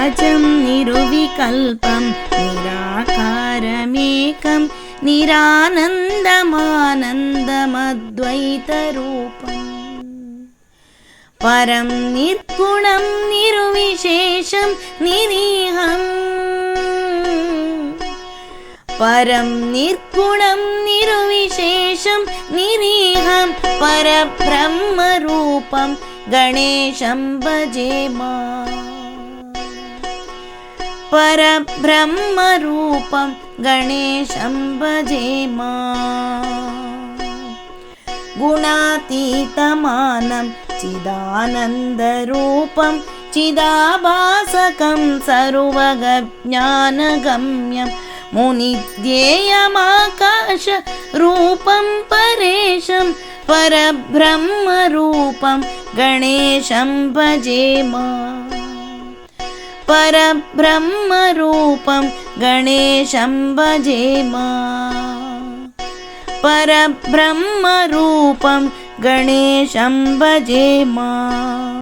निर्व्याजं निरुविकल्पं निराकारमेकं निरानन्दमानन्दमद्वैतरूपम् परं निर्गुणं निरुविशेषं निरीहम् परं निर्गुणं निरुविशेषं निरीहं परब्रह्मरूपं गणेशं भजे मा परब्रह्मरूपं गणेशं भजे मा गुणातीतमानं चिदानन्दरूपं चिदाभासकं सर्वज्ञानगम्यं मुनिध्येयमाकाशरूपं परेशं परब्रह्मरूपं गणेशं भजे मा परब्रह्मरूपं गणेशं भजे मा परब्रह्मरूपं गणेशं भजे मा।